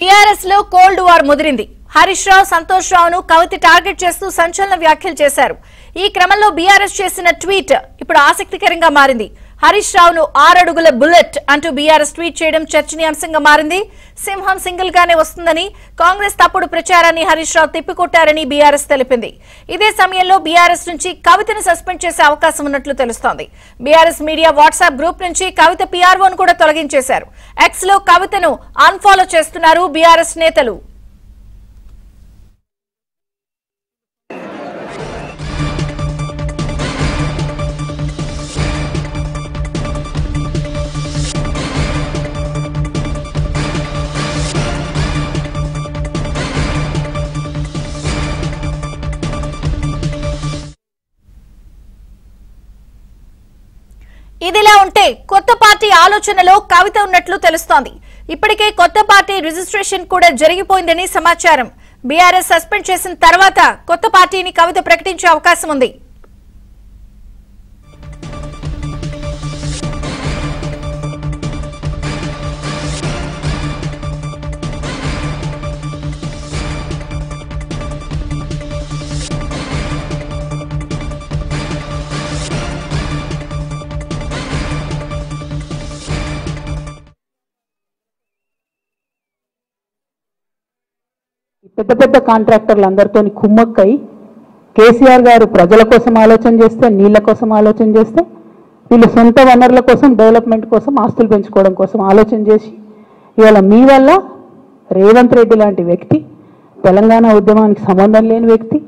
TRS లో cold war ముదిరింది. Harish Rao, Santosh రావును కవిత target చేస్తూ సంచలన వ్యాఖ్యలు చేశారు. ఈ క్రమంలో బీఆర్ఎస్ చేసిన ట్వీట్ ఇప్పుడు ఆసక్తికరంగా మారింది. హరీష్ రావును 6 అడుగుల బుల్లెట్ అంటూ బీఆర్ఎస్ ట్వీట్ చేయడం చర్చనీయాంశంగా మారింది. సింహం సింగిల్ గానే వస్తుందని, కాంగ్రెస్ తప్పుడు ప్రచారాన్ని హరీష్ రావు తిప్పికొట్టారని బీఆర్ఎస్ తెలిపింది. ఇదే సమయంలో బీఆర్ఎస్ నుంచి కవితను సస్పెండ్ చేసే అవకాశం ఉన్నట్లు తెలుస్తోంది. బీఆర్ఎస్ మీడియా వాట్సాప్ గ్రూప్ నుంచి కవిత పీఆర్ఓను కూడా తొలగించేశారు. ఎక్స్ లో కవితను అన్ఫాలో చేస్తున్నారు బీఆర్ఎస్ నేతలు. ఇదిలా ఉంటే కొత్త పార్టీ ఆలోచనలో కవిత ఉన్నట్లు తెలుస్తోంది. ఇప్పటికే కొత్త పార్టీ రిజిస్ట్రేషన్ కూడా జరిగిపోయిందని సమాచారం. బీఆర్ఎస్ సస్పెండ్ చేసిన తర్వాత కొత్త పార్టీని కవిత ప్రకటించే అవకాశం ఉంది. పెద్ద పెద్ద కాంట్రాక్టర్లు అందరితో కుమ్మక్కై కేసీఆర్ గారు ప్రజల కోసం ఆలోచన చేస్తే, నీళ్ల కోసం ఆలోచన చేస్తే, వీళ్ళు సొంత వనరుల కోసం, డెవలప్మెంట్ కోసం, ఆస్తులు పెంచుకోవడం కోసం ఆలోచన చేసి ఇవాళ మీ వల్ల రేవంత్ రెడ్డి లాంటి వ్యక్తి, తెలంగాణ ఉద్యమానికి సంబంధం లేని వ్యక్తి,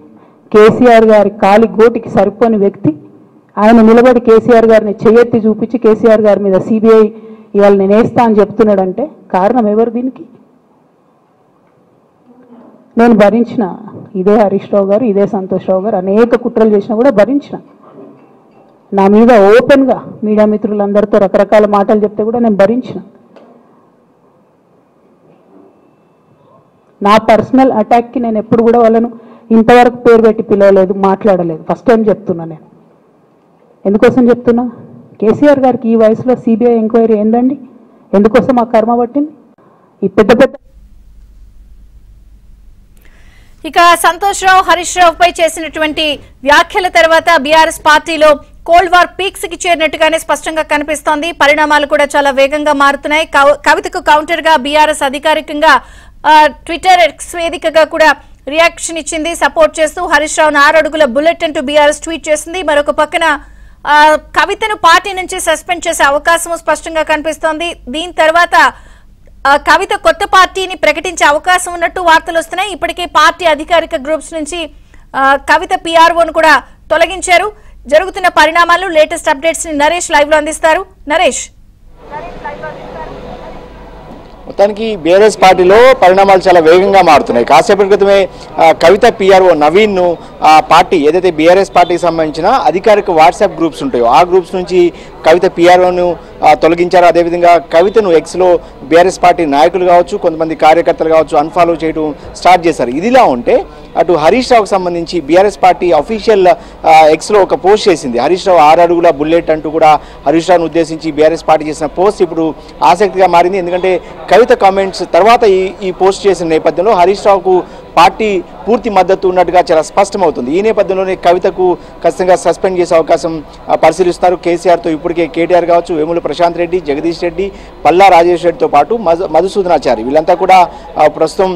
కేసీఆర్ గారి కాలి గోటికి సరిపోని వ్యక్తి, ఆయన నిలబడి కేసీఆర్ గారిని చెయ్యెత్తి చూపించి కేసీఆర్ గారి మీద సిబిఐ ఇవాళ నేను వేస్తా అని చెప్తున్నాడంటే కారణం ఎవరు? దీనికి నేను భరించిన. ఇదే హరీష్ రావు గారు, ఇదే సంతోష్ రావు గారు అనేక కుట్రలు చేసినా కూడా భరించిన. నా మీద ఓపెన్గా మీడియా మిత్రులందరితో రకరకాల మాటలు చెప్తే కూడా నేను భరించిన. నా పర్సనల్ అటాక్కి నేను ఎప్పుడు కూడా వాళ్ళను ఇంతవరకు పేరు పెట్టి పిలవలేదు, మాట్లాడలేదు. ఫస్ట్ టైం చెప్తున్నా. నేను ఎందుకోసం చెప్తున్నా? కేసీఆర్ గారికి ఈ వయసులో సిబిఐ ఎంక్వైరీ ఏందండి? ఎందుకోసం ఆ కర్మ పట్టింది? ఈ పెద్ద పెద్ద ఇక సంతోష్ రావు, హరీష్ రావు పై చేసినటువంటి వ్యాఖ్యల తర్వాత బీఆర్ఎస్ పార్టీలో కోల్డ్ వార్ పీక్స్ కి చేరినట్టుగానే స్పష్టంగా కనిపిస్తోంది. పరిణామాలు కూడా చాలా వేగంగా మారుతున్నాయి. కవితకు కౌంటర్ గా బీఆర్ఎస్ అధికారికంగా ట్విట్టర్ ఎక్స్ వేదికగా కూడా రియాక్షన్ ఇచ్చింది. సపోర్ట్ చేస్తూ హరీష్ రావును 6 అడుగుల బుల్లెట్ అంటూ బీఆర్ఎస్ ట్వీట్ చేసింది. మరొక పక్కన కవితను పార్టీ నుంచి సస్పెండ్ చేసే అవకాశం స్పష్టంగా కనిపిస్తోంది. దీని తర్వాత కవిత కొత్త పార్టీని ప్రకటించే అవకాశం ఉన్నట్టు వార్తలు వస్తున్నాయి. ఇప్పటికే పార్టీ అధికారిక గ్రూప్స్ నుంచి కవిత పీఆర్ఓను కూడా తొలగించారు. జరుగుతున్న పరిణామాలు, లేటెస్ట్ అప్డేట్స్ ని నరేష్ లైవ్ లో అందిస్తారు. నరేష్, మొత్తానికి బీఆర్ఎస్ పార్టీలో పరిణామాలు చాలా వేగంగా మారుతున్నాయి. కాసేపటి క్రితమే కవిత పీఆర్ఓ నవీన్ను పార్టీ ఏదైతే బీఆర్ఎస్ పార్టీకి సంబంధించిన అధికారిక వాట్సాప్ గ్రూప్స్ ఉంటాయో ఆ గ్రూప్స్ నుంచి కవిత పీఆర్ఓను తొలగించారు. అదేవిధంగా కవితను ఎక్స్లో బీఆర్ఎస్ పార్టీ నాయకులు కావచ్చు, కొంతమంది కార్యకర్తలు కావచ్చు అన్ఫాలో చేయడం స్టార్ట్ చేశారు. ఇదిలా ఉంటే అటు హరీష్ రావుకు సంబంధించి బీఆర్ఎస్ పార్టీ అఫీషియల్ ఎక్స్లో ఒక పోస్ట్ చేసింది. హరీష్ రావు 6 అడుగుల బుల్లెట్ అంటూ కూడా హరీష్ రావును ఉద్దేశించి బీఆర్ఎస్ పార్టీ చేసిన పోస్ట్ ఇప్పుడు ఆసక్తిగా మారింది. ఎందుకంటే కవిత కామెంట్స్ తర్వాత ఈ పోస్ట్ చేసిన నేపథ్యంలో హరీష్ రావుకు పార్టీ పూర్తి మద్దతు ఉన్నట్టుగా చాలా స్పష్టమవుతుంది. ఈ నేపథ్యంలోనే కవితకు ఖచ్చితంగా సస్పెండ్ చేసే అవకాశం పరిశీలిస్తారు. కేసీఆర్తో ఇప్పటికే కేటీఆర్ కావచ్చు, వేముల ప్రశాంత్ రెడ్డి, జగదీష్ రెడ్డి, పల్లా రాజేష్ రెడ్డితో పాటు మధుసూదనాచారి వీళ్ళంతా కూడా ప్రస్తుతం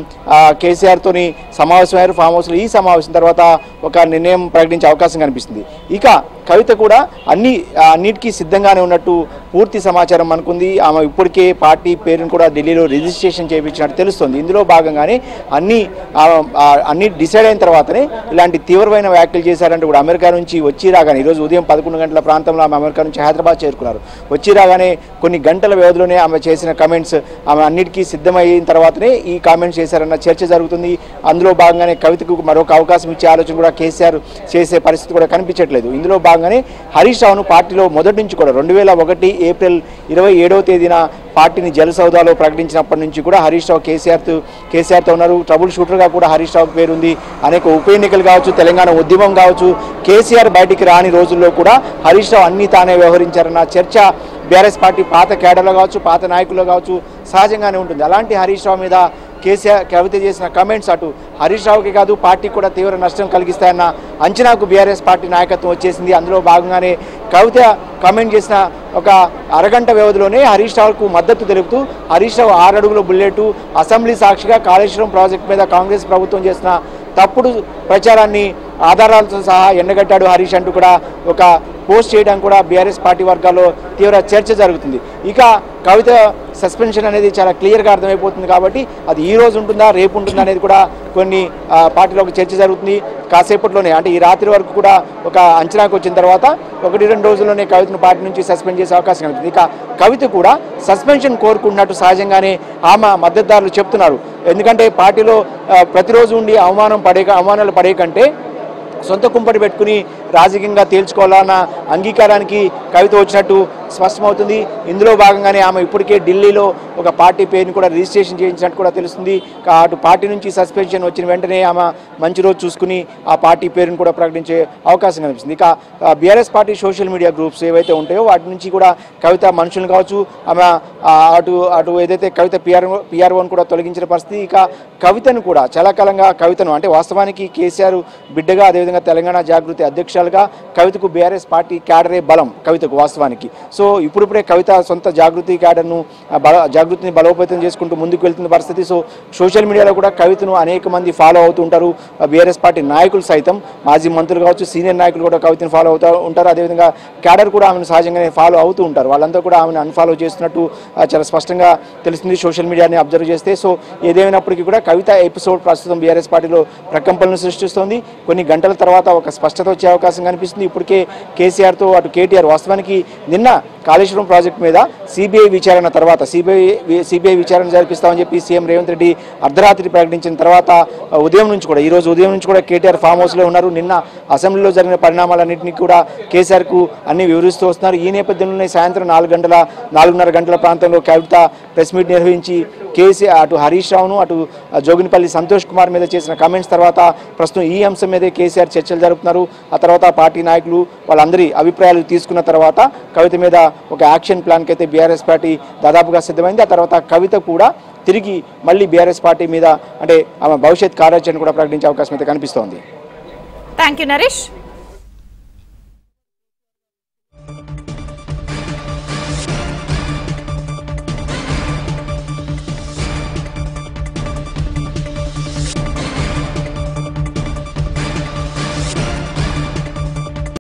కేసీఆర్తోని సమావేశమయ్యారు ఫామ్ హౌస్లో. ఈ సమావేశం తర్వాత ఒక నిర్ణయం ప్రకటించే అవకాశం కనిపిస్తుంది. ఇక కవిత కూడా అన్నిటికీ సిద్ధంగానే ఉన్నట్టు పూర్తి సమాచారం అనుకుంది. ఆమె ఇప్పటికే పార్టీ పేరును కూడా ఢిల్లీలో రిజిస్ట్రేషన్ చేయించినట్టు తెలుస్తుంది. ఇందులో భాగంగానే అన్ని డిసైడ్ అయిన తర్వాతనే ఇలాంటి తీవ్రమైన వ్యాఖ్యలు చేశారంటే కూడా అమెరికా నుంచి వచ్చి రాగానే ఈరోజు ఉదయం 11 గంటల ప్రాంతంలో ఆమె అమెరికా నుంచి హైదరాబాద్ చేరుకున్నారు. వచ్చి రాగానే కొన్ని గంటల వ్యవధిలోనే ఆమె చేసిన కమెంట్స్ ఆమె అన్నిటికీ సిద్ధమైన తర్వాతనే ఈ కామెంట్స్ చేశారన్న చర్చ జరుగుతుంది. అందులో భాగంగానే కవితకు మరొక అవకాశం ఇచ్చే ఆలోచన కూడా కేసీఆర్ చేసే పరిస్థితి కూడా కనిపించట్లేదు. ఇందులో భాగంగానే హరీష్ రావును పార్టీలో మొదటి నుంచి కూడా 2001 ఏప్రిల్ 27వ తేదీన పార్టీని జలసౌదాలో ప్రకటించినప్పటి నుంచి కూడా హరీష్ రావు కేసీఆర్తో ఉన్నారు. ట్రబుల్ షూటర్గా కూడా హరీష్ రావు పేరుంది. అనేక ఉప ఎన్నికలు కావచ్చు, తెలంగాణ ఉద్యమం కావచ్చు, కేసీఆర్ బయటికి రాని రోజుల్లో కూడా హరీష్ రావు అన్నీ తానే వ్యవహరించారన్న చర్చ బీఆర్ఎస్ పార్టీ పాత కేడర్లో కావచ్చు, పాత నాయకుల్లో కావచ్చు సహజంగానే ఉంటుంది. అలాంటి హరీష్ రావు మీద కవిత చేసిన కమెంట్స్ అటు హరీష్ రావుకి కాదు పార్టీకి కూడా తీవ్ర నష్టం కలిగిస్తాయన్న అంచనాకు బీఆర్ఎస్ పార్టీ నాయకత్వం వచ్చేసింది. అందులో భాగంగానే కవిత కామెంట్ చేసిన ఒక అరగంట వ్యవధిలోనే హరీష్ రావుకు మద్దతు తెలుపుతూ హరీష్ రావు 6 అడుగుల బుల్లెట్ అసెంబ్లీ సాక్షిగా కాళేశ్వరం ప్రాజెక్టు మీద కాంగ్రెస్ ప్రభుత్వం చేసిన తప్పుడు ప్రచారాన్ని ఆధారాలతో సహా ఎండగట్టాడు హరీష్ అంటూ కూడా ఒక పోస్ట్ చేయడం కూడా బీఆర్ఎస్ పార్టీ వర్గాల్లో తీవ్ర చర్చ జరుగుతుంది. ఇక కవిత సస్పెన్షన్ అనేది చాలా క్లియర్గా అర్థమైపోతుంది కాబట్టి అది ఈ రోజు ఉంటుందా రేపు ఉంటుందా అనేది కూడా కొన్ని పార్టీలో ఒక చర్చ జరుగుతుంది. కాసేపట్లోనే అంటే ఈ రాత్రి వరకు కూడా ఒక అంచనాకు వచ్చిన తర్వాత 1-2 రోజుల్లోనే కవితను పార్టీ నుంచి సస్పెండ్ చేసే అవకాశం కనిపిస్తుంది. ఇక కవిత కూడా సస్పెన్షన్ కోరుకుంటున్నట్టు సహజంగానే ఆమె మద్దతుదారులు చెప్తున్నారు. ఎందుకంటే పార్టీలో ప్రతిరోజు ఉండి అవమానాలు పడే కంటే సొంత కుంపటి పెట్టుకుని రాజకీయంగా తేల్చుకోవాలన్న అంగీకారానికి కవిత వచ్చినట్టు స్పష్టమవుతుంది. ఇందులో భాగంగానే ఆమె ఇప్పటికే ఢిల్లీలో ఒక పార్టీ పేరుని కూడా రిజిస్ట్రేషన్ చేయించినట్టు కూడా తెలుస్తుంది. అటు పార్టీ నుంచి సస్పెన్షన్ వచ్చిన వెంటనే ఆమె మంచి రోజు చూసుకుని ఆ పార్టీ పేరుని కూడా ప్రకటించే అవకాశం కనిపిస్తుంది. ఇక BRS party social media groups ఏవైతే ఉంటాయో వాటి నుంచి కూడా కవిత మనుషులు కావచ్చు ఆమె అటు ఏదైతే కవిత పిఆర్ఓని కూడా తొలగించిన పరిస్థితి. ఇక కవితను కూడా చాలా కాలంగా కవితను అంటే వాస్తవానికి కేసీఆర్ బిడ్డగా అదేవిధంగా తెలంగాణ జాగృతి అధ్యక్షులుగా కవితకు బీఆర్ఎస్ పార్టీ క్యాడరే బలం కవితకు వాస్తవానికి. సో ఇప్పుడిప్పుడే కవిత సొంత జాగృతి క్యాడర్ను జాగృతిని బలోపేతం చేసుకుంటూ ముందుకు వెళ్తున్న పరిస్థితి. సో సోషల్ మీడియాలో కూడా కవితను అనేక మంది ఫాలో అవుతూ ఉంటారు. బీఆర్ఎస్ పార్టీ నాయకులు సైతం మాజీ మంత్రులు కావచ్చు సీనియర్ నాయకులు కూడా కవితను ఫాలో అవుతూ ఉంటారు. అదేవిధంగా క్యాడర్ కూడా ఆమెను సహజంగానే ఫాలో అవుతూ ఉంటారు. వాళ్ళంతా కూడా ఆమెను అన్ఫాలో చేస్తున్నట్టు చాలా స్పష్టంగా తెలుస్తుంది సోషల్ మీడియాని అబ్జర్వ్ చేస్తే. సో ఏదేమైనప్పటికీ కూడా కవిత ఎపిసోడ్ ప్రస్తుతం బీఆర్ఎస్ పార్టీలో ప్రకంపనలు సృష్టిస్తోంది. కొన్ని గంటల తర్వాత ఒక స్పష్టత వచ్చే అవకాశం కనిపిస్తుంది. ఇప్పటికే కేసీఆర్తో అటు కేటీఆర్ వాస్తవానికి నిన్న కాళేశ్వరం ప్రాజెక్టు మీద సిబిఐ విచారణ తర్వాత సిబిఐ విచారణ జరిపిస్తామని చెప్పి సీఎం రేవంత్ రెడ్డి అర్ధరాత్రి ప్రకటించిన తర్వాత ఈ రోజు ఉదయం నుంచి కూడా కేటీఆర్ ఫామ్ హౌస్లో ఉన్నారు. నిన్న అసెంబ్లీలో జరిగిన పరిణామాలన్నింటినీ కూడా కేసీఆర్కు అన్ని వివరిస్తూ వస్తున్నారు. ఈ నేపథ్యంలోనే సాయంత్రం 4:30 గంటల ప్రాంతంలో కవిత ప్రెస్ మీట్ నిర్వహించి కేసీఆర్ అటు హరీష్ రావును అటు జోగినిపల్లి సంతోష్ కుమార్ మీద చేసిన కామెంట్స్ తర్వాత ప్రస్తుతం ఈ అంశం మీదే కేసీఆర్ చర్చలు జరుపుతున్నారు. ఆ తర్వాత పార్టీ నాయకులు వాళ్ళందరి అభిప్రాయాలు తీసుకున్న తర్వాత కవిత మీద ఒక యాక్షన్ ప్లాన్కి అయితే బీఆర్ఎస్ పార్టీ దాదాపుగా సిద్ధమైంది. ఆ తర్వాత కవిత కూడా తిరిగి మళ్ళీ బీఆర్ఎస్ పార్టీ మీద అంటే ఆమె భవిష్యత్ కార్యాచరణ కూడా ప్రకటించే అవకాశం అయితే కనిపిస్తోంది. Thank you Naresh.